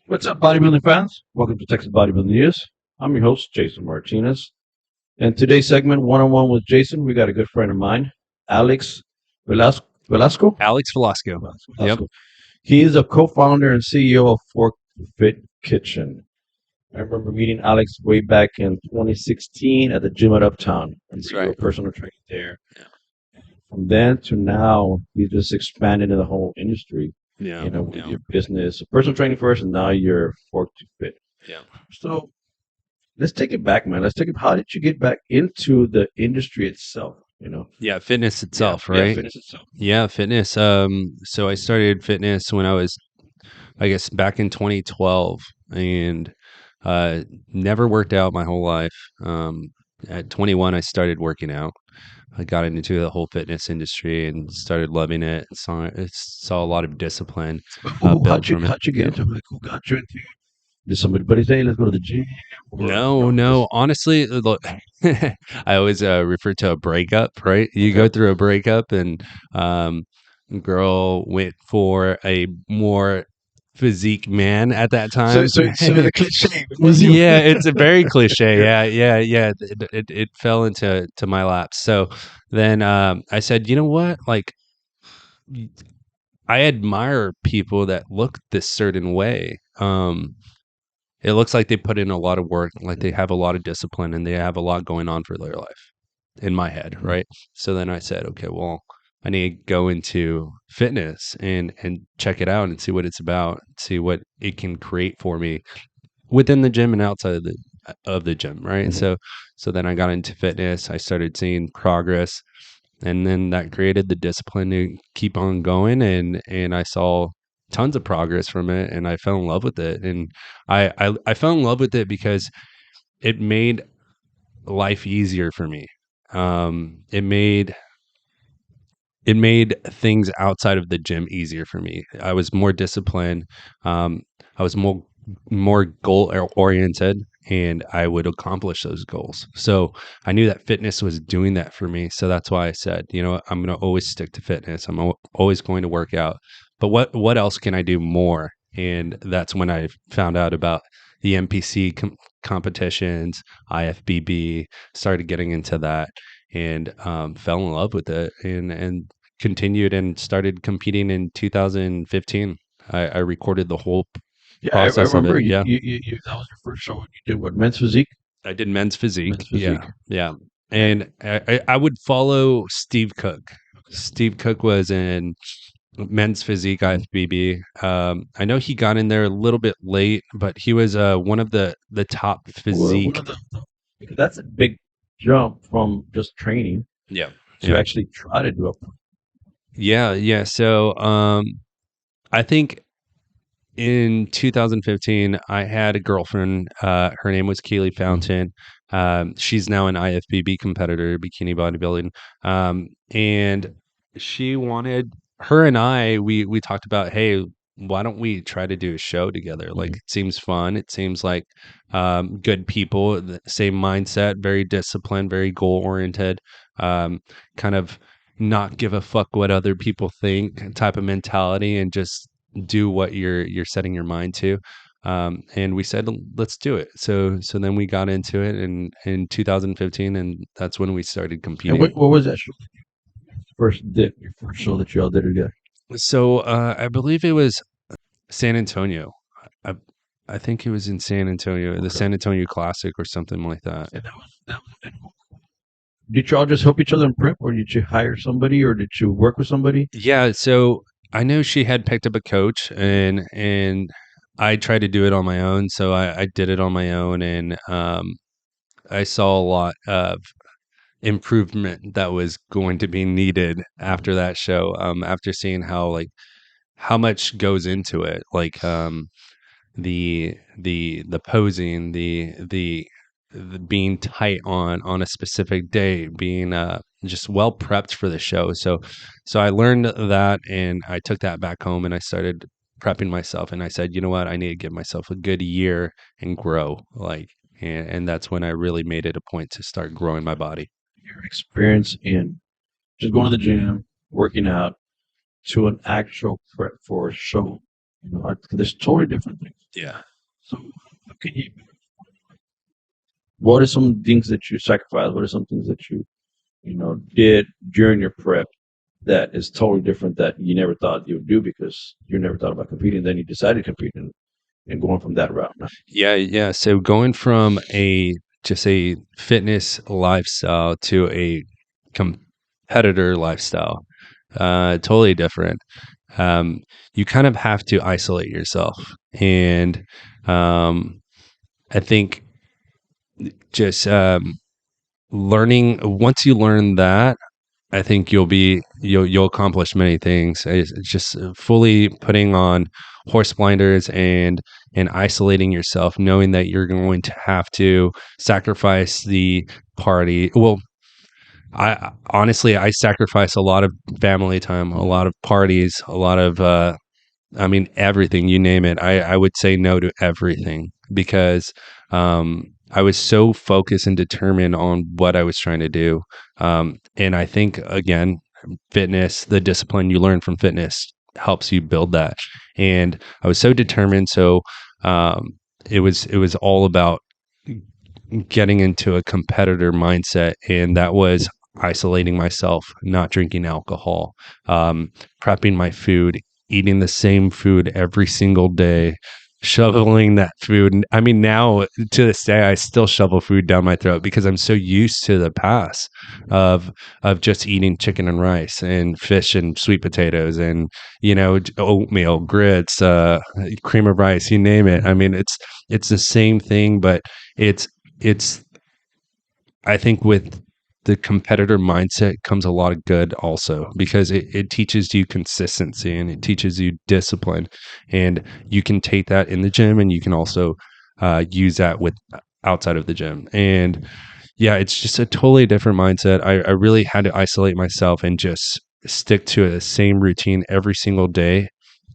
What's up, bodybuilding fans? Welcome to Texas Bodybuilding News. I'm your host, Jason Martinez. And today's segment, one-on-one with Jason, we got a good friend of mine, Alex Velasco. Alex Velasco. Yep. Velasco. He is a co-founder and CEO of Fork Fit Kitchen. I remember meeting Alex way back in 2016 at the gym at Uptown. And That's you were right. a personal trainer there. Yeah. From then to now, he's just expanded in the whole industry. Yeah. With Yeah. your business, personal training first, and now you're Fork to Fit. Yeah. So let's take it back, man. Let's take it. How did you get back into the industry itself? Yeah. Fitness Yeah, itself, yeah, right? fitness itself. Yeah. Fitness. So I started fitness when I was, I guess, back in 2012 and never worked out my whole life. At 21, I started working out. I got into the whole fitness industry and started loving it. Saw a lot of discipline Who, built from it. how'd you get Yeah. into it? Like, who got you into it? Did somebody say, let's go to the gym? Or, No. just, Honestly, look, I always refer to a breakup, right? You okay. go through a breakup, and um, girl went for a more physique man at that So, time. so, so the cliche was you. Yeah, it's a very cliche. Yeah. Yeah. It fell into my lap. So then I said, you know what? Like, y- I admire people that look this certain way. It looks like they put in a lot of work, like they have a lot of discipline and they have a lot going on for their life in my head, right? So then I said, okay, well, I need to go into fitness and check it out and see what it's about, see what it can create for me within the gym and outside of the gym, right? Mhm. So then I got into fitness, I started seeing progress, and then that created the discipline to keep on going, and I saw tons of progress from it, and I fell in love with it. And I fell in love with it because it made life easier for me. It made things outside of the gym easier for me. I was more disciplined. um, I was more goal oriented, and I would accomplish those goals. So I knew that fitness was doing that for me. So that's why I said, you know what, I'm going to always stick to fitness. I'm always going to work out. But what else can I do more? And that's when I found out about the NPC competitions, IFBB, started getting into that, and fell in love with it, and continued and started competing in 2015. I recorded the whole Yeah, I process of remember it. Yeah. that was your first show. You did what? Men's physique? I did men's Men's physique. Yeah. physique. Yeah. And I would follow Steve Cook. Steve Cook was in men's physique Mhm. IFBB. I know he got in there a little bit late, but he was one of the top One physique. of because that's a big jump from just training Yeah. to Yeah. actually try to do it. Yeah. So I think in 2015, I had a girlfriend. Her name was Keely Mhm. Fountain. She's now an IFBB competitor, bikini bodybuilding. And she wanted her and I. We talked about, hey, why don't we try to do a show together? Like, Mhm. it seems fun. It seems like good people, the same mindset, very disciplined, very goal oriented. Kind of not give a fuck what other people think type of mentality, and just do what you're setting your mind to. And we said, let's do it. So then we got into it in 2015, and that's when we started And competing. what was that show? Your first show that you all did together? So I believe it was San Antonio. I, I think it was in San Antonio, the Okay. San Antonio Classic or something like that. And and did you all just help each other in prep, or did you hire somebody, or did you work with somebody? Yeah, so I know she had picked up a coach, and I tried to do it on my own. So I did it on my own, and I saw a lot of improvement that was going to be needed after that show. After seeing how much goes into it, like the posing, the being tight on a specific day, being just well prepped for the show. So I learned that, and I took that back home, and I started prepping myself, and I said, you know what, I need to give myself a good year and grow, like, and that's when I really made it a point to start growing my body. Your experience in just going to the gym, working out, to an actual prep for a show. There's totally different things. Yeah. So, how can you? What are some things that you sacrificed? What are some things that you did during your prep that is totally different that you never thought you would do because you never thought about competing? Then you decided to compete and going from that route. Yeah, yeah. So going from a just a fitness lifestyle to a competitor lifestyle, totally different. Um, you kind of have to isolate yourself, and um, I think just learning once you learn that, I think you'll accomplish many things. It's just fully putting on horse blinders and isolating yourself, knowing that you're going to have to sacrifice the party. Well, I honestly I sacrifice a lot of family time, a lot of parties, a lot of I mean, everything, you name it. I would say no to everything because I was so focused and determined on what I was trying to do. And I think, again, fitness, the discipline you learn from fitness helps you build that. And I was so determined. So it was all about getting into a competitor mindset. And that was isolating myself, not drinking alcohol, prepping my food, eating the same food every single day, shoveling that food. I mean, now to this day, I still shovel food down my throat because I'm so used to the past of just eating chicken and rice and fish and sweet potatoes and oatmeal, grits, cream of rice, you name it. I mean, it's the same thing, but it's I think with the competitor mindset comes a lot of good also because it teaches you consistency and it teaches you discipline, and you can take that in the gym and you can also use that with outside of the gym. And yeah, it's just a totally different mindset. I really had to isolate myself and just stick to the same routine every single day,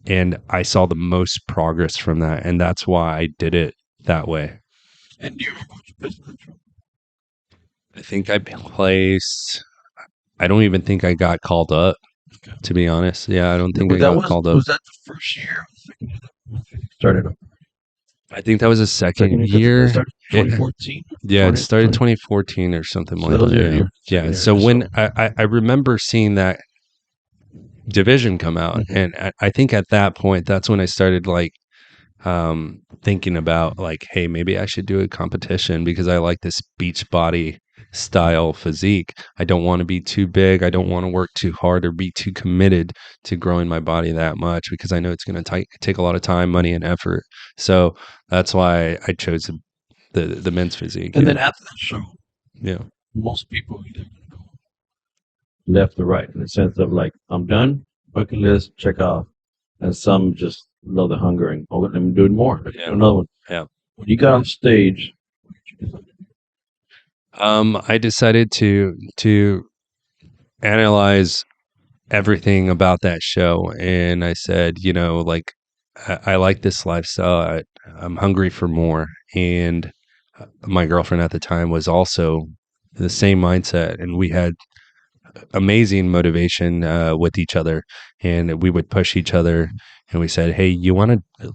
and I saw the most progress from that, and that's why I did it that way. And do you remember what you placed in that I think I placed. I don't even think I got called up, Okay. to be honest. Yeah, I don't Yeah, think but I that got called up. was that the first year or the second year that started up? I think that was a Second second year because it year. started It, 2014, yeah, it 20, started 20. 2014 or something So like that was that. your Yeah. second Yeah. year. So So when I remember seeing that division come out, mhm. and I think at that point, that's when I started like thinking about like, hey, maybe I should do a competition because I like this beach body style physique. I don't want to be too big. I don't want to work too hard or be too committed to growing my body that much because I know it's going to take a lot of time, money, and effort. So that's why I chose the men's physique. And Yeah, then after that show, yeah, most people either gonna go left or right in the sense of like, I'm done, bucket list, check off. And some just love the hunger and oh, let me do more. Let me do yeah, another one. yeah. When you got off stage, what did you do? I decided to analyze everything about that show, and I said, like I like this lifestyle. I'm hungry for more, and my girlfriend at the time was also the same mindset, and we had amazing motivation with each other, and we would push each other, and we said, hey, you want to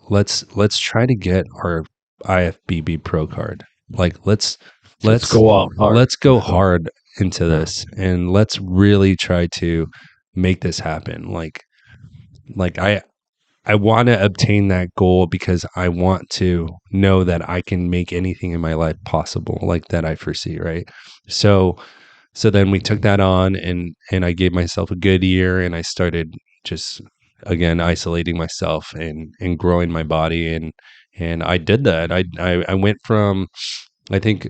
let's try to get our IFBB pro card. Like Let's let's go out hard. let's go hard into Yeah. this and let's really try to make this happen. Like I want to obtain that goal because I want to know that I can make anything in my life possible like that I foresee, right? So then we took that on, and I gave myself a good year, and I started just again isolating myself and growing my body, and I did that. I went from, I think,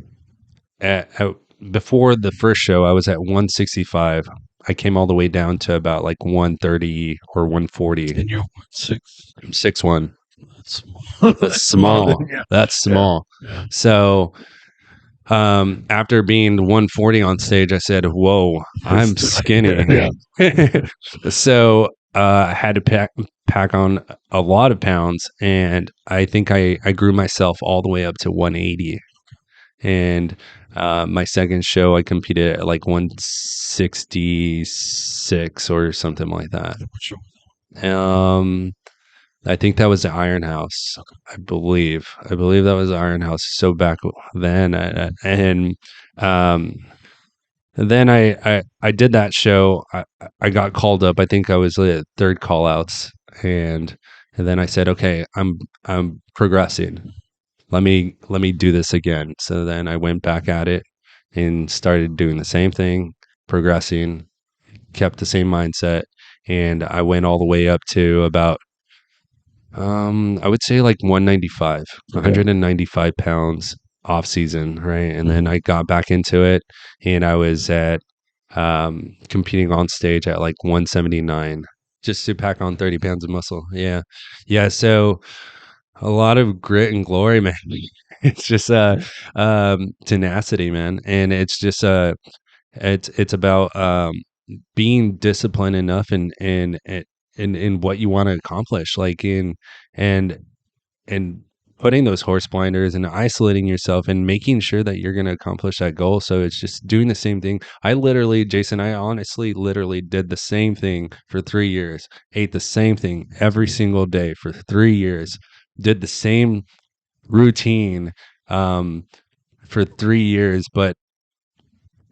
before the first show I was at 165. I came all the way down to about like 130 or 140. And you're what, six? 6'1". That's small. That's That's small. small. Yeah. That's Yeah. small. Yeah. So after being 140 on stage, I said, whoa, It's I'm too skinny. yeah. So I had to pack on a lot of pounds, and I think I grew myself all the way up to 180. And my second show, I competed at like 166 or something like that. What show was Um, I think that was the Iron House. I believe. I believe that was the Iron House. So back then, um, and then I did that show. I got called up. I think I was the third call outs, and then I said, okay, I'm progressing. Let me do this again. So then I went back at it and started doing the same thing, progressing, kept the same mindset, and I went all the way up to about I would say like 195, Okay. 195 pounds off season, right? And then I got back into it, and I was at competing on stage at like 179 just to pack on 30 pounds of muscle. Yeah. Yeah. So a lot of grit and glory, man. It's just tenacity, man. And it's just it's about being disciplined enough in what you want to accomplish, like in and and putting those horse blinders and isolating yourself and making sure that you're going to accomplish that goal. So it's just doing the same thing. Jason, I honestly literally did the same thing for 3 years, ate the same thing every single day for 3 years, did the same routine um, for 3 years. But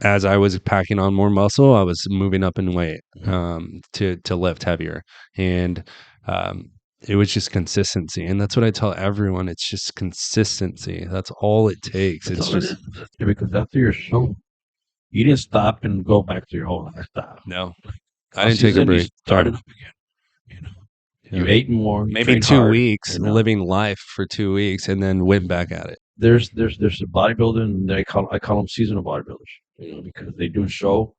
as I was packing on more muscle, I was moving up in weight to lift heavier. And um, it was just consistency. And that's what I tell everyone. It's just consistency. That's all it takes. That's It's all it just, is. Because after your show, you didn't stop and go back to your whole lifestyle. no, I Off didn't take a season, you break. started up again. You know, you ate more, you Maybe trained 2 weeks, hard. You know, living life for 2 weeks, and then went back at it. there's a bodybuilder, and I call them seasonal bodybuilders. You know, because they do a show,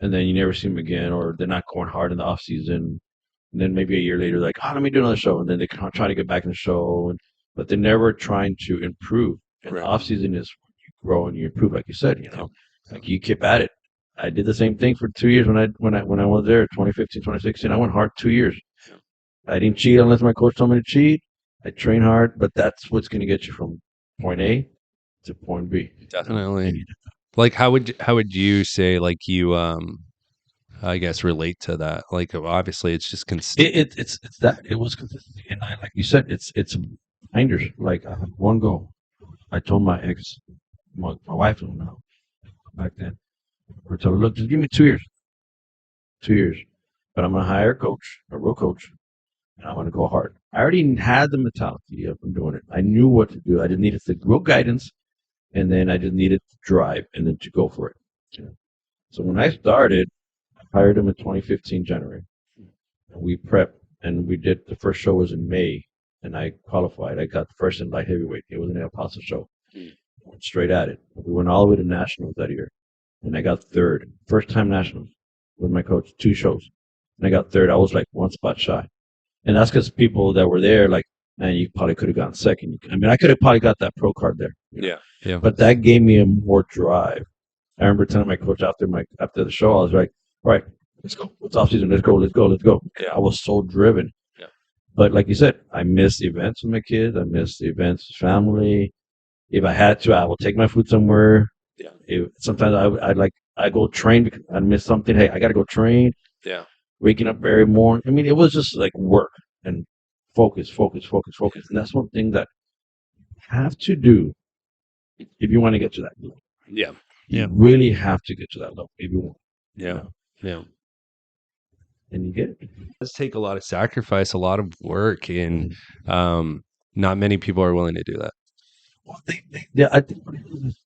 and then you never see them again, or they're not going hard in the off season. And then maybe a year later, like, oh, let me do another show, and then they try to get back in the show, but they're never trying to improve. And the Right. off season is when you grow and you improve, like you said. You know, like you keep at it. I did the same thing for 2 years when I was there, 2015, 2016. I went hard 2 years. I didn't cheat unless my coach told me to cheat. I train hard, but that's what's going to get you from point A to point B. Definitely. Like, how would you say, like, you I guess relate to that? Like, obviously it's just It's that it was consistency, and like you said, it's binders. Like I had one goal. I told my ex, my wife now back then. I told her, look, just give me 2 years, but I'm gonna hire a coach, a real coach, and I'm gonna go hard. I already had the mentality of doing it. I knew what to do. I just needed the real guidance, and then I just needed to drive, and then to go for it. You know? So when I started, I hired him in 2015 January. And we prepped, and we did the first show was in May, and I qualified. I got first in light heavyweight. It was an El Paso show. Went straight at it. We went all the way to nationals that year, and I got third. First time nationals with my coach, 2 shows, and I got third. I was like one spot shy, and that's because people that were there, like, man, you probably could have gotten second. I mean, I could have probably got that pro card there. Yeah. But that gave me a more drive. I remember telling my coach after the show, I was like, all right, let's go. It's off season. Let's go. Yeah. I was so driven. Yeah. But like you said, I miss the events with my kids. I miss the events with family. If I had to, I will take my food somewhere. Yeah. Sometimes I go train because I miss something. Hey, I got to go train. Yeah. Waking up every morning. I mean, it was just like work and focus. And that's one thing that you have to do if you want to get to that level. Yeah. You really have to get to that level if you want. Yeah. You know? Yeah. And you get it. It does take a lot of sacrifice, a lot of work, and not many people are willing to do that. Well, I think what it is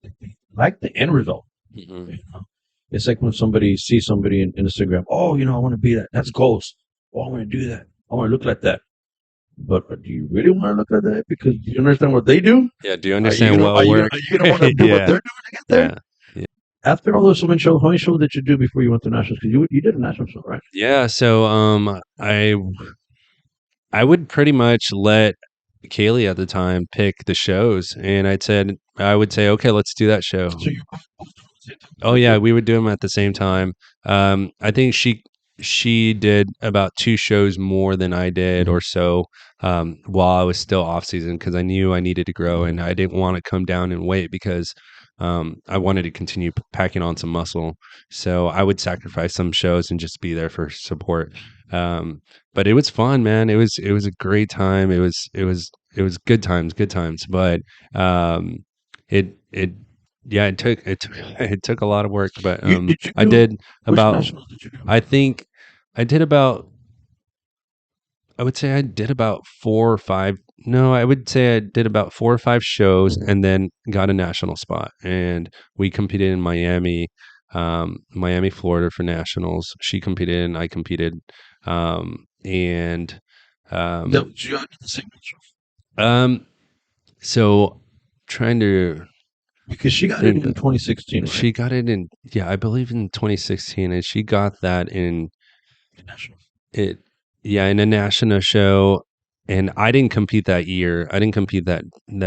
they like the end result. Mm-hmm. You know? It's like when somebody sees somebody in Instagram. Oh, I want to be that. That's goals. Oh, I want to do that. I want to look like that. But do you really want to look like that? Because do you understand what they do? Yeah. Do you understand Are you going to want to do what they're doing to get there? Yeah. After all those so many shows, how many shows did you do before you went to nationals? Because you did a national show, right? Yeah. So I would pretty much let Kaylee at the time pick the shows, and I would say, okay, let's do that show. So you Oh yeah, we would do them at the same time. I think she did about 2 shows more than I did or so while I was still off season because I knew I needed to grow and I didn't want to come down in weight because I wanted to continue packing on some muscle, so I would sacrifice some shows and just be there for support. But it was fun, man. It was a great time. It was good times. But um, it yeah, it took a lot of work. But Did you I do did which about nationals did you do? I think I did about I would say I did about 4 or 5. No, I would say I did about 4 or 5 shows and then got a national spot. And we competed in Miami, Miami, Florida for nationals. She competed and I competed. And No, um, you had the same nationals um, so trying to because she got it think, in 2016, right? she got it in, yeah, I believe in 2016, and she got that in The nationals. it, yeah, in a national show. And I didn't compete that year. I didn't compete that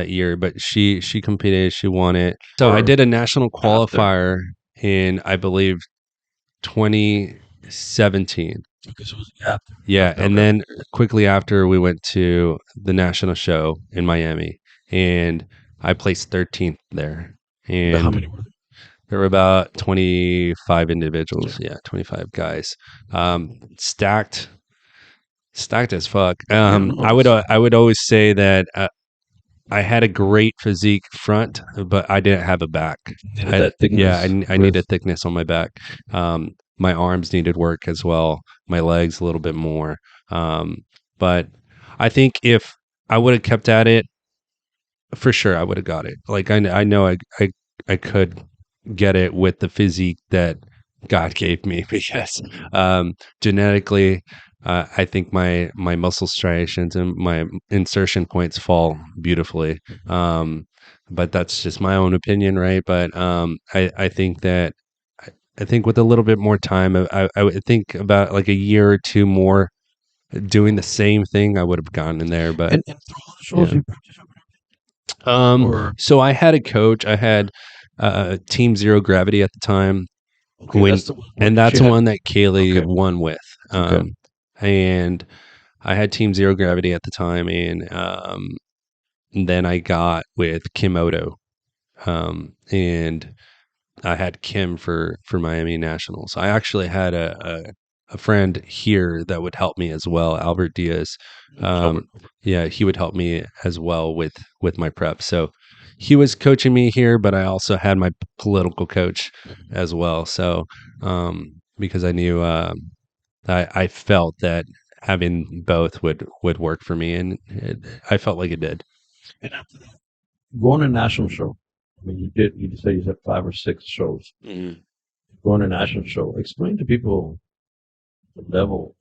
year, but she competed. She won it. So I Or did a national after. qualifier in, I believe, 2017. Because it was after. Yeah, After, and okay. then quickly after we went to the national show in Miami, and I placed 13th there. But how And many were there? there were about 25 individuals. Yeah. Yeah, 25 guys. Stacked, stacked as fuck. Yeah, no, it's I would always say that I had a great physique front, but I didn't have a back. needed that Yeah, thickness. I needed thickness on my back. My arms needed work as well. My legs a little bit more. Um, but I think if I would have kept at it, for sure I would have got it. Like I know I could get it with the physique that God gave me because genetically, I think my muscle striations and my insertion points fall beautifully. Um, but that's just my own opinion, right? But I think that I think with a little bit more time, I would think about like a year or two more doing the same thing, I would have gotten in there. But And through all the shows yeah. you practiced or So I had a coach. I had Team Zero Gravity at the time, okay, when, that's the one and she that's the had. one that Kaylee Okay. won with. Okay. And I had Team Zero Gravity at the time, and then I got with Kim Odo, and I had Kim for Miami Nationals. I actually had a friend here that would help me as well, Albert Diaz. Um, Albert. yeah, he would help me as well with my prep. So he was coaching me here, but I also had my political coach as well. So because I knew I felt that having both would work for me, and I felt like it did. And after that, going to national show. I mean, you just said you had 5 or 6 shows. Mhm. Going to national show. Explain to people the level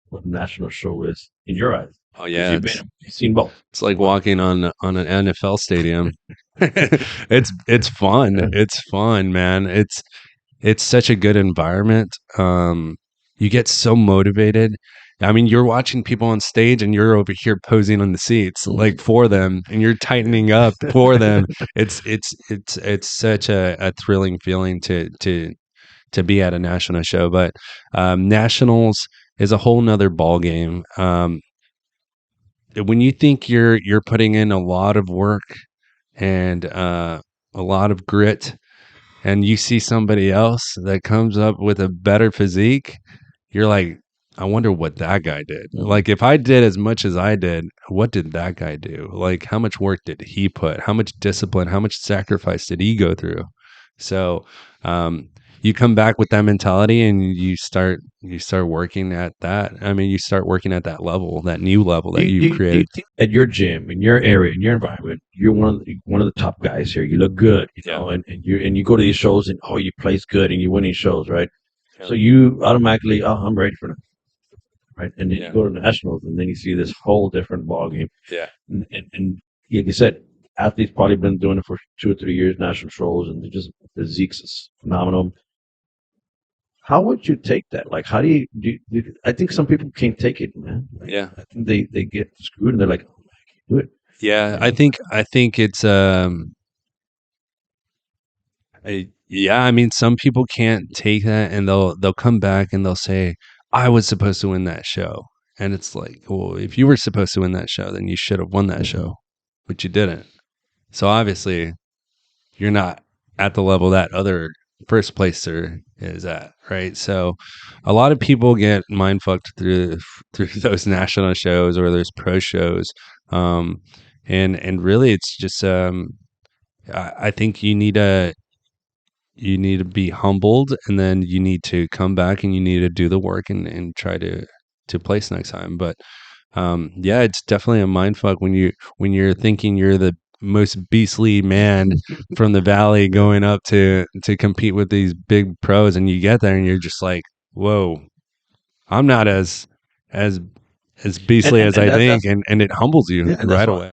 what a national show is in your eyes. Oh Because yeah, you've seen both. it's like walking on an NFL stadium. It's fun. Yeah. It's fun, man. It's such a good environment. You get so motivated. I mean, you're watching people on stage and you're over here posing on the seats like for them, and you're tightening up for them. It's such a thrilling feeling to be at a national show. But nationals is a whole nother ball game. When you think you're putting in a lot of work and a lot of grit, and you see somebody else that comes up with a better physique, you're like, I wonder what that guy did. Mhm. Like, if I did as much as I did, what did that guy do? Like, how much work did he put? How much discipline, how much sacrifice did he go through? So, you come back with that mentality and you start working at that. I mean, you start working at that level, that new level that you've Do you created. think at your gym, in your area, in your environment, you're one of the top guys here. You look good, Yeah. and you go to these shows and you place good and you win these shows, right? Yeah. So you automatically, I'm ready for that, right? And then you Yeah. go to nationals, and then you see this whole different ball game. Yeah. And like you said, athletes probably been doing it for 2 or 3 years, national shows, and they're just physiques is phenomenal. How would you take that? Like, how I think some people can't take it, man. Like, Yeah. I think they get screwed, and they're like, oh, I can't do it. Yeah. You know? I think it's yeah, I mean, some people can't take that, and they'll come back and they'll say, "I was supposed to win that show," and it's like, well, if you were supposed to win that show, then you should have won that Mhm. show, but you didn't. So obviously, you're not. at the level that other first placer is at, right? So a lot of people get mind fucked through those national shows or those pro shows. Um, and really it's just I think you need to be humbled, and then you need to come back and you need to do the work and try to place next time. But yeah, it's definitely a mind fuck when you're thinking you're the most beastly man from the valley going up to compete with these big pros, and you get there and you're just like, whoa, I'm not as as beastly as and I that, think, that's and it humbles you yeah, and that's right why. away.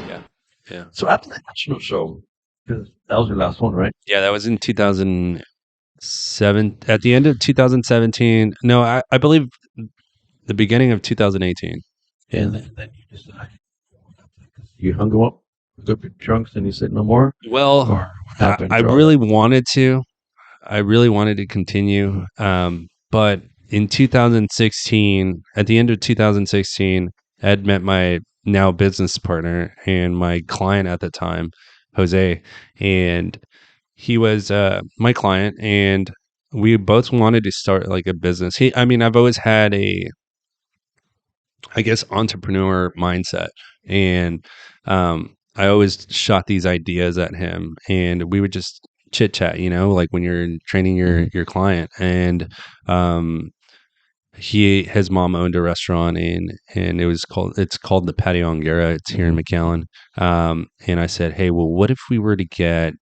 Yeah, yeah, So after the national show, because that was your last one, right? yeah. That was in 2007. At the end of 2017. No, I believe the beginning of 2018. And then you decided you hung him up, hooked up your trunks, and you said no more, Well, or what happened I through all that? really wanted to. I really wanted to continue. But in 2016, at the end of 2016, Ed met my now business partner and my client at the time, Jose, and he was my client, and we both wanted to start like a business. I mean, I've always had a, I guess, entrepreneur mindset. And I always shot these ideas at him, and we would just chit chat, like when you're training your client. And um, his mom owned a restaurant, and it's called the Patio Angera. It's here in McAllen. And I said, hey, well, what if we were to get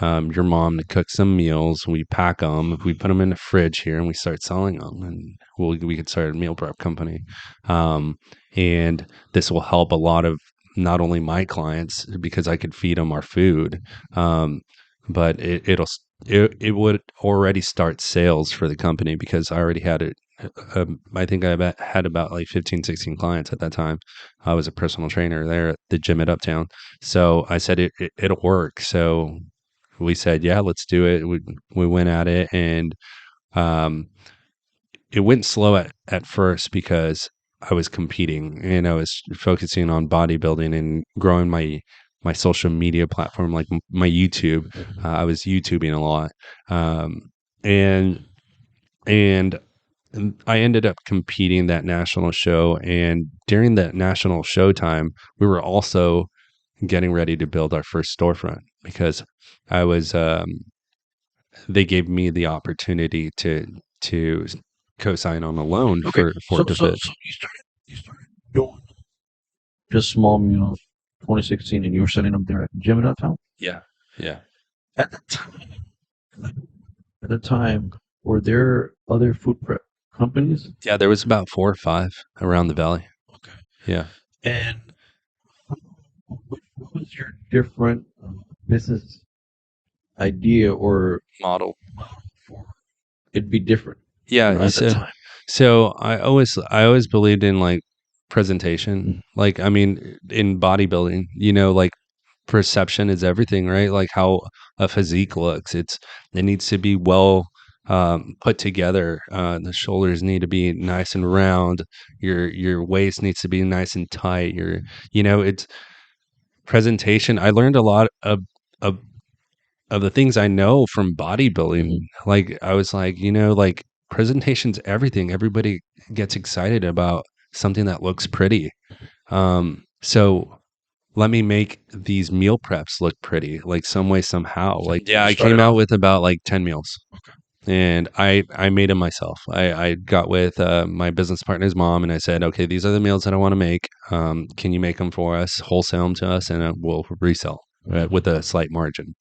your mom to cook some meals? We pack them, we put them in the fridge here, and we start selling them, and we could start a meal prep company. And this will help a lot of not only my clients because I could feed them our food, um, but it would already start sales for the company because I already had it. I think had about like 15, 16 clients at that time. I was a personal trainer there at the gym at Uptown. So I said it'll work. So we said, yeah, let's do it. We went at it, and um, it went slow at first because I was competing and I was focusing on bodybuilding and growing my social media platform, like my YouTube. I was YouTubing a lot, um, and and I ended up competing that national show. And during that national show time, we were also getting ready to build our first storefront because I was they gave me the opportunity to co-sign on a loan Okay, for it to fit. so you started doing just small meals, 2016, and you were setting them there at the gym in downtown. Yeah. Yeah. At the time, at the time, were there other food prep companies? Yeah, there was about 4 or 5 around the valley. Okay, Yeah. and what was your different business idea or Model. model for it'd be different, Yeah, at the time? so I always believed in like presentation. Like I mean in bodybuilding, like perception is everything, right? Like how a physique looks. It needs to be well put together. The shoulders need to be nice and round. Your waist needs to be nice and tight. It's presentation. I learned a lot of of the things I know from bodybuilding. Like I was like, like presentation's everything. Everybody gets excited about something that looks pretty. So let me make these meal preps look pretty, like some way, somehow. Like, yeah, You I came started out off. with about like 10 meals, and I made them myself. I got with my business partner's mom, and I said, okay, these are the meals that I want to make. Can you make them for us, wholesale them to us, and we'll resell with a slight margin.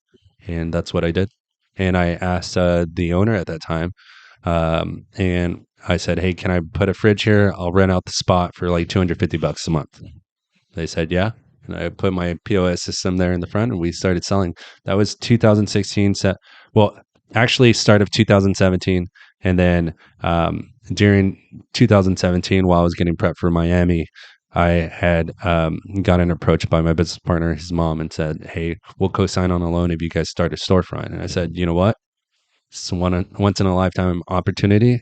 And that's what I did. And I asked the owner at that time, and I said, hey, can I put a fridge here? I'll rent out the spot for like $250 a month. They said, yeah. And I put my POS system there in the front, and we started selling. That was 2016. Well, actually, start of 2017. And then during 2017, while I was getting prepped for Miami, I had gotten approached by my business partner, his mom, and said, "Hey, we'll co-sign on a loan if you guys start a storefront." And I said, "You know what? It's once in a lifetime opportunity.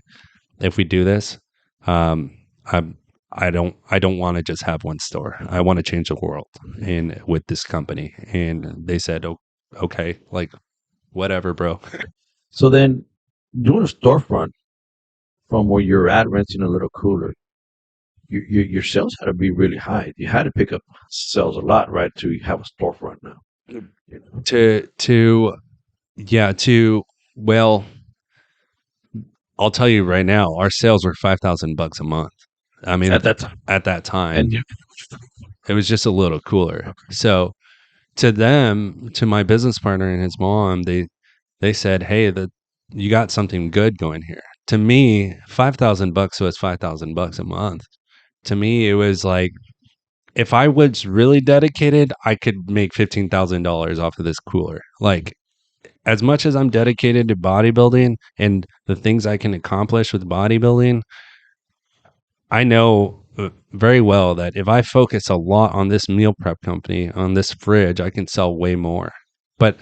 If we do this, um, I'm, I don't want to just have one store. I want to change the world in with this company." And they said, "Oh, okay, like whatever, bro." So then, doing a storefront from where you're at, renting a little cooler, your sales had to be really high. You had to pick up sales a lot, right, to have a storefront now. You know, To yeah to well, I'll tell you right now, our sales were $5,000 a month. I mean, at that time, at that and time, it was just a little cooler. So to them, to my business partner and his mom, they said, "Hey, you got something good going here." To me, $5,000 was $5,000 a month. To me, it was like if I was really dedicated, I could make $15,000 off of this cooler. Like as much as I'm dedicated to bodybuilding and the things I can accomplish with bodybuilding, I know very well that if I focus a lot on this meal prep company, on this fridge, I can sell way more. But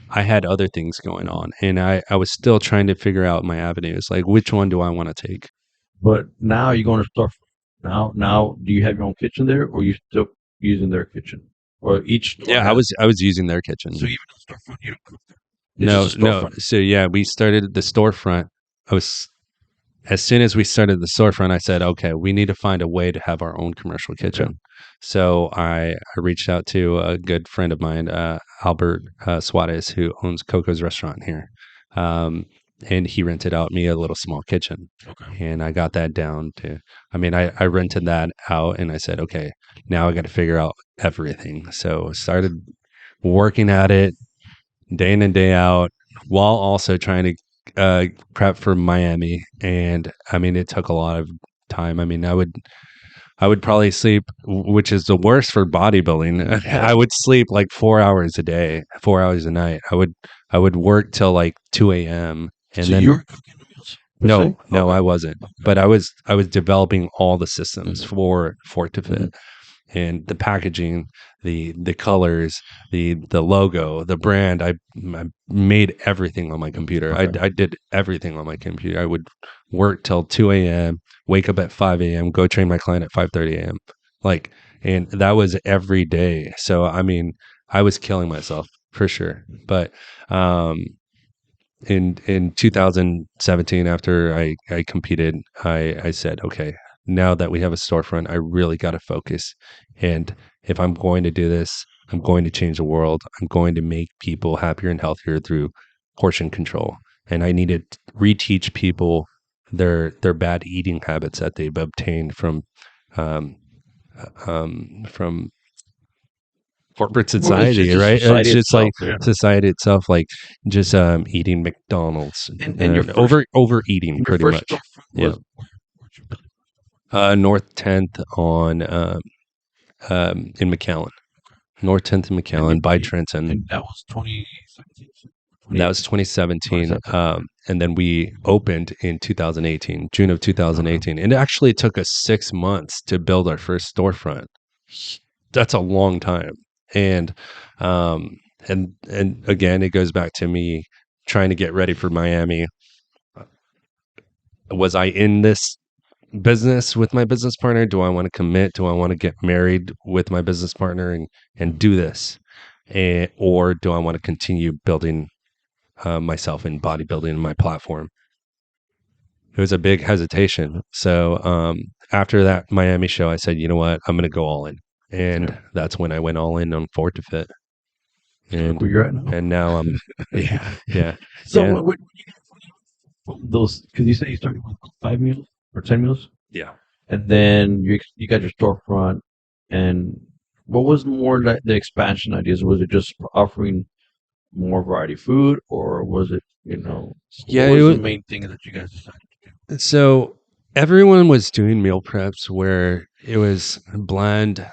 I had other things going on and I was still trying to figure out my avenues. Like, which one do I want to take? but now you're going to storefront. Now, do you have your own kitchen there, or you still using their kitchen, or each store Yeah, I has? was using their So kitchen. even the storefront, you don't cook there. It's No, just a no. storefront. So yeah, we started the storefront. I was as soon as we started the storefront, I said, okay, we need to find a way to have our own commercial Okay. kitchen. So I reached out to a good friend of mine, Albert Suarez, who owns Coco's restaurant here. Um, and he rented out me a little small kitchen. Okay. And I got that down to, I rented that out and I said, okay, now I got to figure out everything. So started working at it day in and day out while also trying to prep for Miami. And I mean, it took a lot of time. I mean, I would probably sleep, which is the worst for bodybuilding. I would sleep like 4 hours a day, 4 hours a night. I would work till like 2 a.m. and So then you're cooking the meals per se? no, Okay. I wasn't. Okay. But I was developing all the systems Mhm. for it to Mhm. fit and the packaging, the colors, the logo, the brand. I made everything on my computer. Okay. I did everything on my computer. I would work till 2 a.m., wake up at 5 a.m., go train my client at 5:30 a.m. Like, and that was every day. So I mean, I was killing myself for sure. But um, in 2017 after I competed, I said, okay, now that we have a storefront, I really got to focus. And if I'm going to do this, I'm going to change the world. I'm going to make people happier and healthier through portion control. And I need to reteach people their bad eating habits that they've obtained um, from corporate Well, it's society, just right? society It's just like itself. Yeah. society itself, like just eating McDonald's And your and first overeating your pretty first much. storefront Yeah. was where'd you build it? North 10th on in McAllen. North 10th in And McAllen by Trenton. and that was 2017, That was 2018, 2017. 2017. And then we opened in 2018, June of Okay. 2018. And it actually took us 6 months to build our first storefront. That's a long time. And um and again, it goes back to me trying to get ready for Miami. Was I in this business with my business partner? Do I want to commit? Do I want to get married with my business partner and do this? Or do I want to continue building myself in bodybuilding and my platform? It was a big hesitation. So after that Miami show, I said, you know what? I'm going to go all in. Yeah. And that's when I went all in on Fortifit. Look where you're at now. And now I'm yeah, yeah, So yeah, what you got from those? Because you said you started with 5 meals or 10 meals, yeah. and then you got your storefront. And what was more like the expansion ideas? Was it just offering more variety food, or was it what Yeah, was the main thing that you guys decided to do? so everyone was doing meal preps where it was bland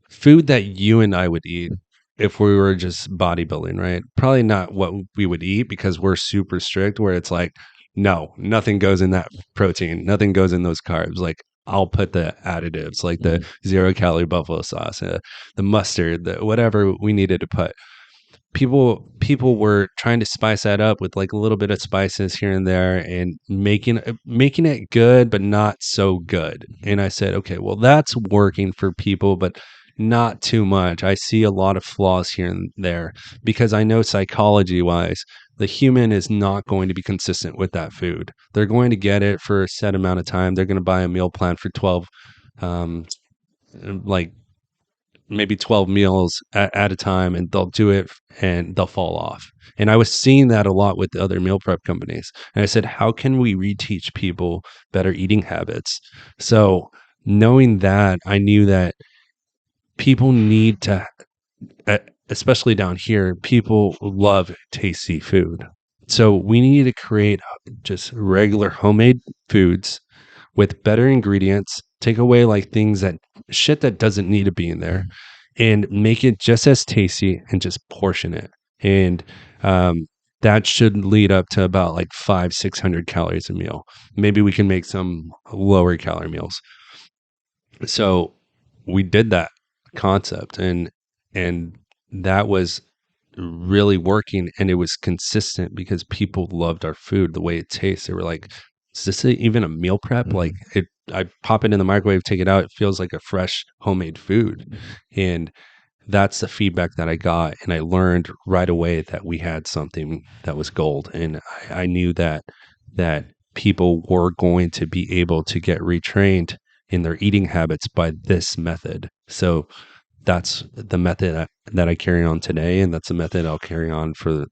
food that you and I would eat if we were just bodybuilding, right? Probably not what we would eat because we're super strict, where it's like no, nothing goes in that protein. Nothing goes in those carbs. Like I'll put the additives, like the Mhm. 0 calorie buffalo sauce, the mustard, the whatever we needed to put. People were trying to spice that up with like a little bit of spices here and there and making it good but not so good. And I said, okay, well that's working for people, but not too much. I see a lot of flaws here and there because I know psychology wise the human is not going to be consistent with that food. They're going to get it for a set amount of time. They're going to buy a meal plan for 12 um like maybe 12 meals at a time, and they'll do it and they'll fall off. And I was seeing that a lot with the other meal prep companies. And I said, how can we reteach people better eating habits? So knowing that, I knew that people need to, especially down here, people love tasty food. So we need to create just regular homemade foods with better ingredients, take away like things that shit that doesn't need to be in there and make it just as tasty and just portion it. And that should lead up to about like 500-600 calories a meal. Maybe we can make some lower calorie meals. So we did that concept, and that was really working, and it was consistent because people loved our food, the way it tastes. They were like, is this even a meal prep? Like Mhm. it, I pop it in the microwave, take it out. It feels like a fresh homemade food. And that's the feedback that I got. And I learned right away that we had something that was gold. And I knew that people were going to be able to get retrained in their eating habits by this method. So that's the method that I carry on today, and that's the method I'll carry on for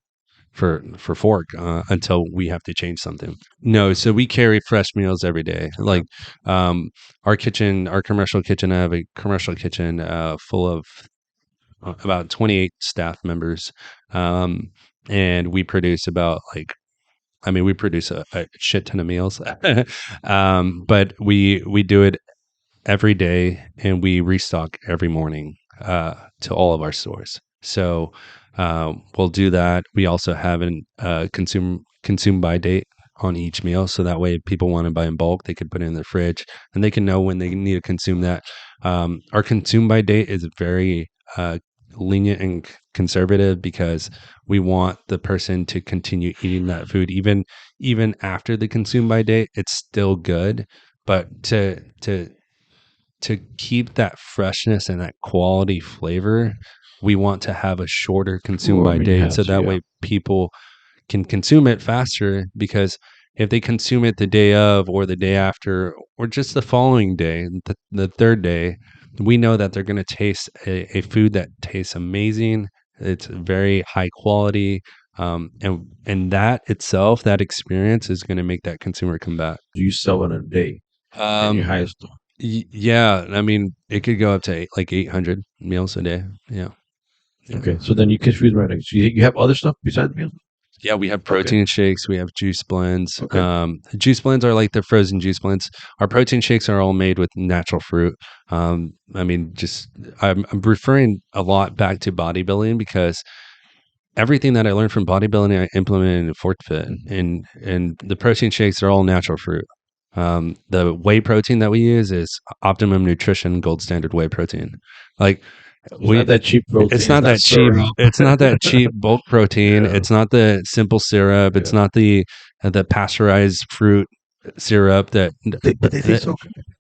Fork until we have to change something. No, so we carry fresh meals every day. Okay. Like our kitchen, our commercial kitchen, I have a commercial kitchen full of about 28 staff members, um, and we produce about like. I mean, we produce a shit ton of meals, but we do it every day, and we restock every morning to all of our stores. So we'll do that. We also have an consume by date on each meal, so that way if people want to buy in bulk, they can put it in their fridge and they can know when they need to consume that. Our consume by date is very lenient and conservative because we want the person to continue eating that food even after the consume by date. It's still good, but to keep that freshness and that quality flavor, we want to have a shorter consume Well, I by mean, you date have so to, that yeah. way people can consume it faster, because if they consume it the day of or the day after or just the following day, the third day, we know that they're going to taste a food that tastes amazing. It's very high quality. And that itself, that experience is going to make that consumer come back. You sell in a day and your Um, highest. yeah, I mean, it could go up to like 800 meals a day. Yeah. Yeah. Okay. So then you can freeze right. So you have other stuff besides meals? Yeah, we have Okay. protein shakes, we have juice blends. Okay. Juice blends are like the frozen juice blends. Our protein shakes are all made with natural fruit. I mean, just I'm referring a lot back to bodybuilding because everything that I learned from bodybuilding, I implemented in ForkFit, and the protein shakes are all natural fruit. The whey protein that we use is Optimum Nutrition Gold Standard Whey protein. Like It's not that cheap it's protein. It's not not that cheap. syrup. It's not that cheap bulk protein. Yeah. It's not the simple syrup. It's Yeah. not the pasteurized fruit syrup But they taste so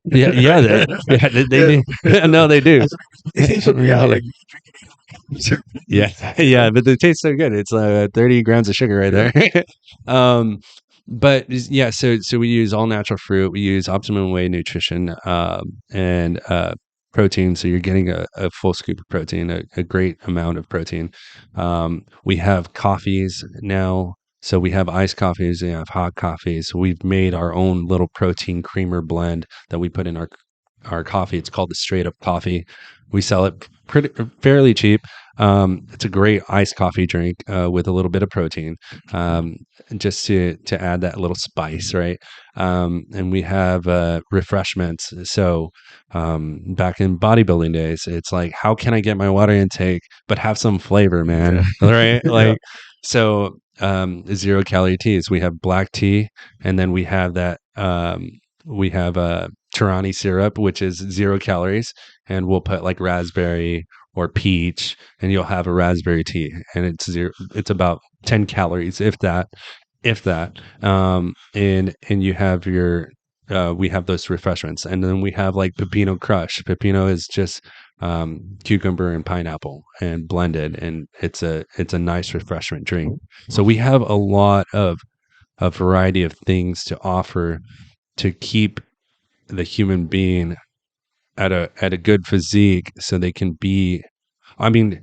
yeah, yeah, good. they Yeah. do. No, they do. They taste so good. Yeah. Like syrup. Yeah, yeah, but it tastes so good. It's 30 grams of sugar right Yeah. there. um, but yeah, so we use all natural fruit. We use Optimum Whey Nutrition and protein. So you're getting a full scoop of protein, a great amount of protein. We have coffees now. So we have iced coffees, we have hot coffees. We've made our own little protein creamer blend that we put in our coffee. It's called the Straight Up Coffee. We sell it pretty fairly cheap. It's a great iced coffee drink with a little bit of protein, um, just to add that little spice, right? And we have refreshments. So back in bodybuilding days, it's like, how can I get my water intake but have some flavor, man? Yeah. All right, Yeah. like so. zero calorie teas. We have black tea, and then we have that we have Tirani syrup, which is 0 calories, and we'll put like raspberry or peach, and you'll have a raspberry tea, and it's zero. It's about 10 calories, if that. And you have your we have those refreshments, and then we have like pepino crush. Pepino is just cucumber and pineapple and blended, and it's a nice refreshment drink. So we have a lot of a variety of things to offer to keep the human being at a good physique, so they can be. I mean,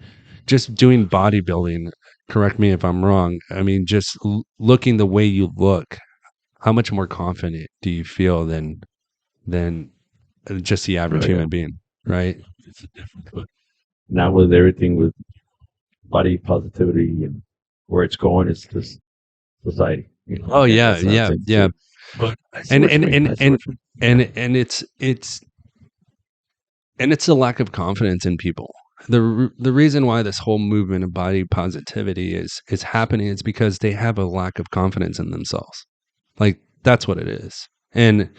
just doing bodybuilding. Correct me if I'm wrong. I mean, just looking the way you look. How much more confident do you feel than just the average Oh, yeah. human being, right? It's a different. But now with everything with body positivity and where it's going, it's just society. Oh And yeah, that's another yeah, thing yeah. too. But I see And what you and mean. and I see and what you mean. and and it's a lack of confidence in people. The reason why this whole movement of body positivity is happening is because they have a lack of confidence in themselves. Like that's what it is. And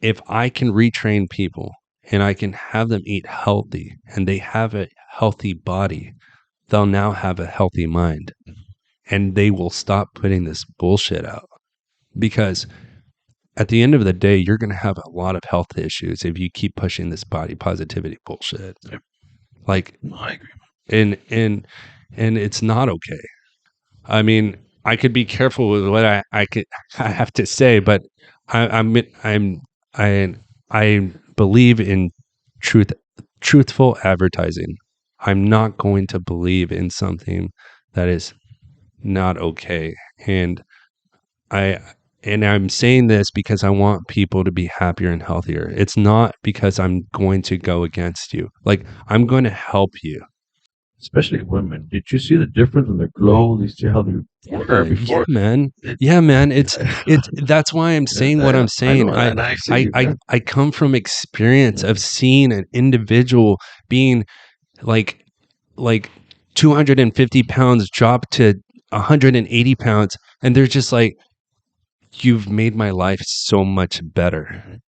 if I can retrain people and I can have them eat healthy and they have a healthy body, they'll now have a healthy mind, and they will stop putting this bullshit out. Because at the end of the day, you're going to have a lot of health issues if you keep pushing this body positivity bullshit. Yeah. Like, No, I agree. and and and it's not okay. I mean, I could be careful with what I could I have to say, but I'm I I believe in truth truthful advertising. I'm not going to believe in something that is not okay. And I and I'm saying this because I want people to be happier and healthier. It's not because I'm going to go against you. Like I'm going to help you. Especially women. Did you see the difference in their glow? You see how they were Yeah, before? man. It, Yeah, man. It's yeah, it's that's why I'm saying what I'm I saying. know, I and I see I you. I Yeah, I come from experience yeah, of seeing an individual being like like 250 pounds drop to 180 pounds, and they're just like, you've made my life so much better. mhm,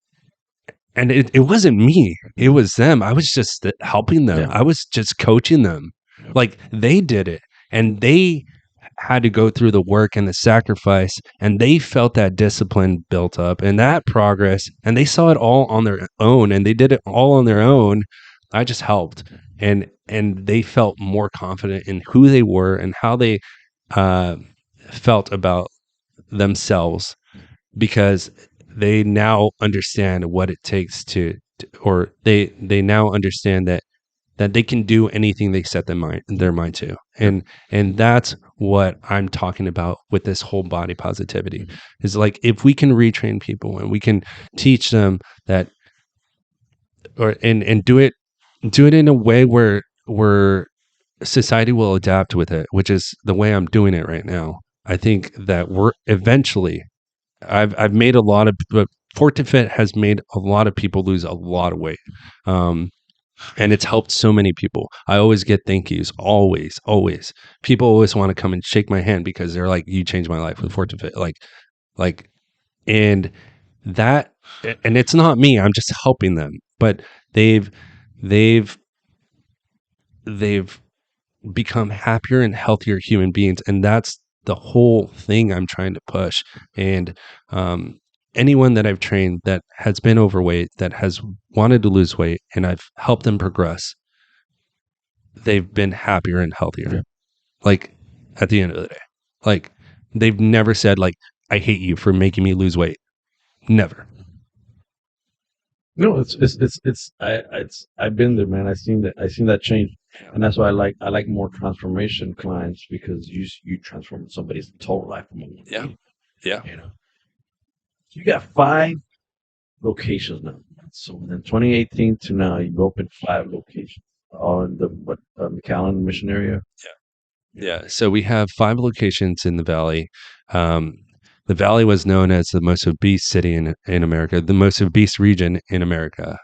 And it wasn't me, it mhm, was them. I was just helping them, yeah, I was just coaching them. yeah, Like they did it, and they had to go through the work and the sacrifice, and they felt that discipline built up and that progress, and they saw it all on their own, and they did it all on their own. I just helped, and they felt more confident in who they were and how they uh, felt about themselves, because they now understand what it takes or they now understand that they can do anything they set their mind to. yeah, And that's what I'm talking about with this whole body positivity, mhm, is like, if we can retrain people and we can teach them that, or and do it in a way where society will adapt with it, which is the way I'm doing it right now. I think that we're eventually, I've made a lot of, but Fortifit has made a lot of people lose a lot of weight. Um, and it's helped so many people. I always get thank yous, always. People always want to come and shake my hand because they're like, "You changed my life with Fortifit." Like, and that, and it's not me. I'm just helping them, but they've, they've, they've become happier and healthier human beings, and that's the whole thing I'm trying to push. And um, anyone that I've trained that has been overweight, that has wanted to lose weight, and I've helped them progress, they've been happier and healthier. yeah. Like at the end of the day, like they've never said like, I hate you for making me lose weight. Never. No, it's I've been there, man. I seen that change, and that's why I like more transformation clients, because you transform somebody's total life from a Yeah. Yeah. you know. You got 5 locations now. So in 2018 to now, you've opened 5 locations, all in the McAllen mission area. Yeah. So we have 5 locations in the Valley. Um, the Valley was known as the most obese city in America, the most obese region in America.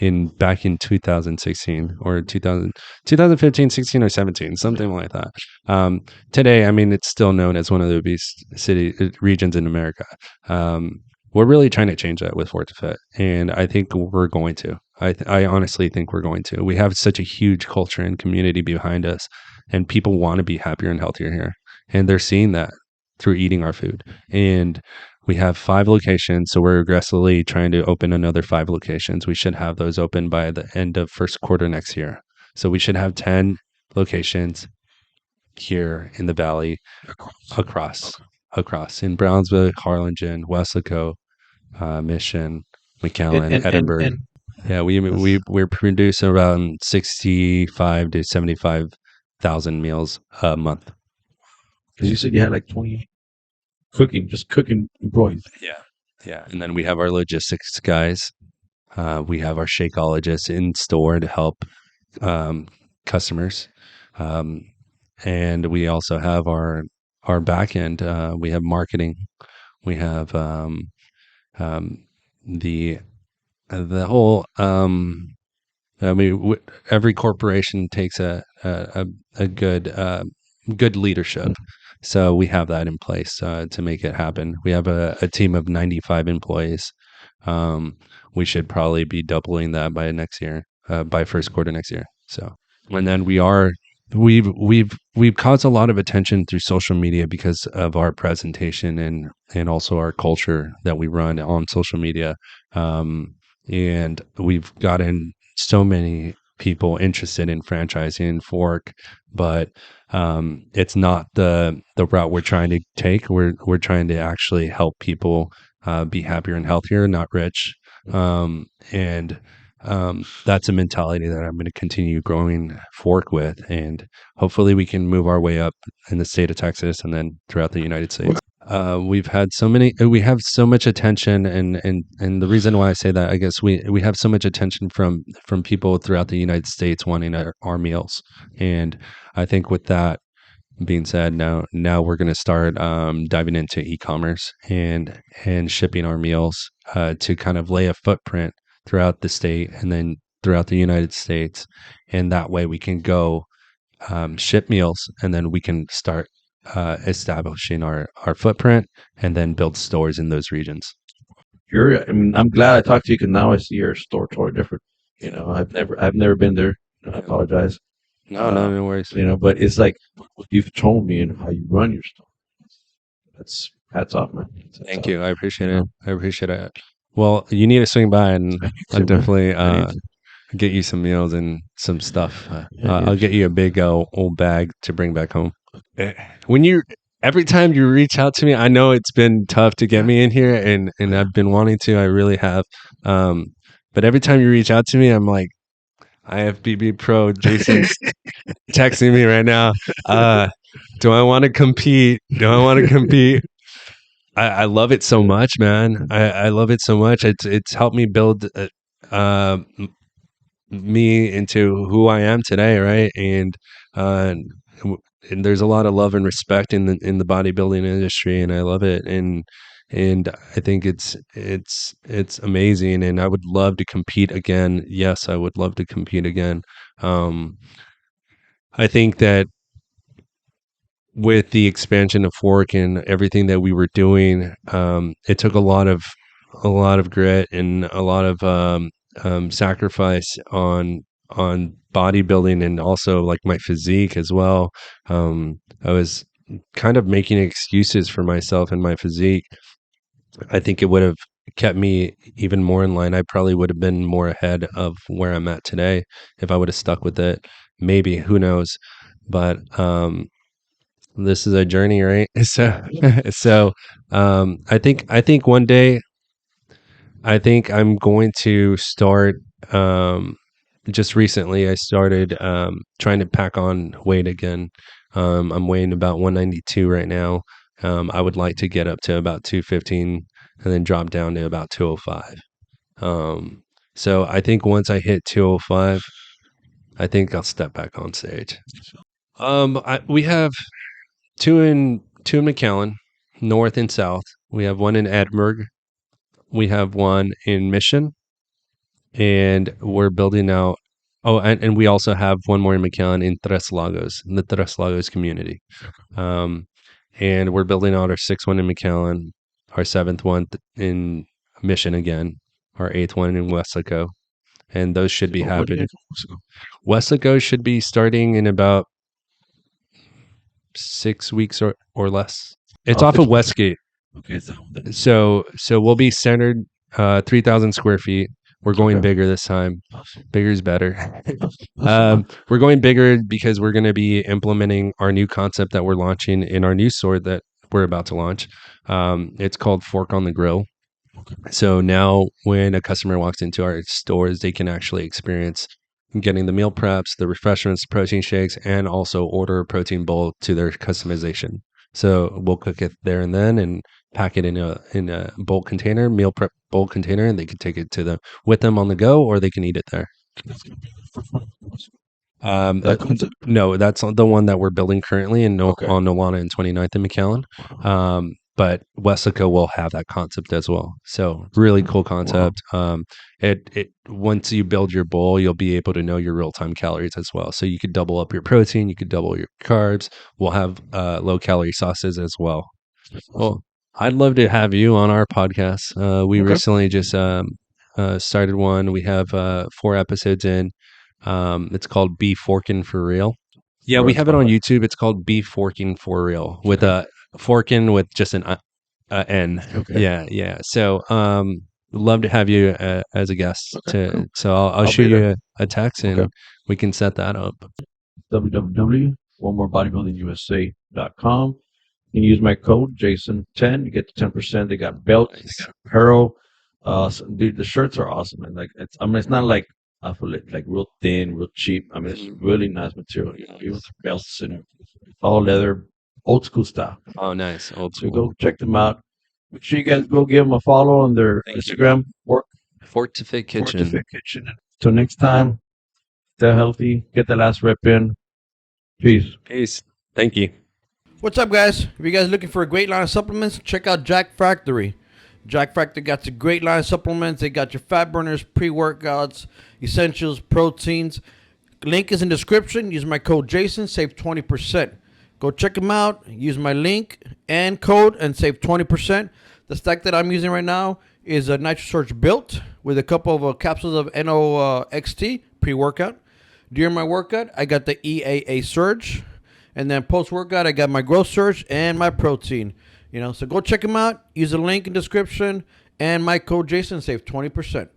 back in 2016 or 2015, 16 or 17, something like that. Today, I mean, it's still known as one of the obese regions in America. We're really trying to change that with FortiFit, and I think we're going to. I honestly think we're going to. We have such a huge culture and community behind us, and people want to be happier and healthier here, and they're seeing that through eating our food. And we have 5 locations, so we're aggressively trying to open another 5 locations. We should have those open by the end of first quarter next year. So we should have 10 locations here in the Valley across in Brownsville, Harlingen, Weslaco, Mission, McAllen, Edinburgh. Yeah, we're producing around 65 to 75,000 meals a month. Because you said you had like 20 just cooking employees. Yeah. And then we have our logistics guys. We have our Shakeologists in store to help customers. And we also have our back end. We have marketing. We have the whole. I mean, every corporation takes a good leadership. So we have that in place to make it happen. We have a team of 95 employees. We should probably be doubling that by next year, by first quarter next year. So, and then we've caused a lot of attention through social media because of our presentation and also our culture that we run on social media. And we've gotten so many people interested in franchising Fork, but it's not the route we're trying to take. We're trying to actually help people be happier and healthier, not rich. And that's a mentality that I'm going to continue growing Fork with, and hopefully we can move our way up in the state of Texas and then throughout the United States. We have so much attention, and the reason why I say that, I guess we have so much attention from people throughout the United States wanting our meals. And I think with that being said, now we're going to start diving into e-commerce and shipping our meals to kind of lay a footprint throughout the state and then throughout the United States. And that way we can go ship meals, and then we can start establishing our footprint and then build stores in those regions. I mean, I'm glad I talked to you because now I see your store totally different. I've never been there. I apologize. No worries. But it's like you've told me and how you run your store. That's hats off, man. Thank you. I appreciate it. I appreciate it. Well, you need to swing by, and I'll definitely get you some meals and some stuff. I'll get you a big old bag to bring back home. Every time you reach out to me, I know it's been tough to get me in here, and I've been wanting to. I really have. But every time you reach out to me, I'm like, IFBB Pro Jason's texting me right now. Do I want to compete? I love it so much, man. I love it so much. It's helped me build me into who I am today, right? And there's a lot of love and respect in the bodybuilding industry, and I love it. And I think it's amazing, and I would love to compete again. Yes, I would love to compete again. I think that with the expansion of Fork and everything that we were doing, it took a lot of grit and a lot of sacrifice on bodybuilding, and also like my physique as well. I was kind of making excuses for myself and my physique. I think it would have kept me even more in line. I probably would have been more ahead of where I'm at today if I would have stuck with it. Maybe, who knows? But this is a journey, right? So I think one day, I think I'm going to start. Just recently, I started trying to pack on weight again. I'm weighing about 192 right now. I would like to get up to about 215 and then drop down to about 205. So I think once I hit 205, I think I'll step back on stage. We have two in McAllen, north and south. We have one in Edinburgh. We have one in Mission, and we're building out. Oh, and we also have one more in McAllen in Tres Lagos, in the Tres Lagos community. Um, and we're building out our sixth one in McAllen, our seventh one in Mission again, our eighth one in Weslaco, and those should be What do you happening. think? Weslaco should be starting in about 6 weeks or less. It's off of 6 weeks. Westgate. Okay, So we'll be centered 3,000 square feet. We're going okay. bigger this time. Awesome. Bigger is better. Awesome. We're going bigger because we're going to be implementing our new concept that we're launching in our new store that we're about to launch. It's called Fork on the Grill. Okay. So now when a customer walks into our stores, they can actually experience getting the meal preps, the refreshments, protein shakes, and also order a protein bowl to their customization. So we'll cook it there and then and pack it in a bowl container, meal prep bowl container, and they can take it to them with them on the go, or they can eat it there. That's gonna be the first one. That, concept. no, that's the one that we're building currently on Nolana and 29th and McAllen. But Weslaco will have that concept as well. So really cool concept. It once you build your bowl, you'll be able to know your real time calories as well. So you could double up your protein, you could double your carbs. We'll have low calorie sauces as well. Well, I'd love to have you on our podcast. We recently just started one. We have 4 episodes in. It's called Beef Forking for Real. Yeah, we have it on YouTube. It's called Beef Forking for Real with a forking with just an N. Okay. Yeah. So, love to have you as a guest. Okay, cool. So I'll shoot be there. you a text and Okay. we can set that up. www.onemorebodybuildingusa.com. You can use my code Jason10. You get the 10%. They got belts, they got apparel. Dude, the shirts are awesome. And like, it's not like like real thin, real cheap. I mean, it's really nice material. You know, even the belts and everything. All leather, old school style. Oh, nice. Old So school. go check them out. Make sure you guys go give them a follow on their Instagram. Fork to Fit Kitchen. Fork to Fit Kitchen. Until next time, stay healthy. Get the last rep in. Peace. Peace. Thank you. What's up, guys? If you guys looking for a great line of supplements, check out Jack Factory. Jack Factory got a great line of supplements. They got your fat burners, pre-workouts, essentials, proteins. Link is in the description. Use my code Jason, save 20%. Go check them out. Use my link and code and save 20%. The stack that I'm using right now is a Nitro Surge Built with a couple of capsules of NOXT pre-workout. During my workout, I got the EAA Surge. And then post-workout, I got my growth surge and my protein. So go check them out. Use the link in the description and my code Jason, save 20%.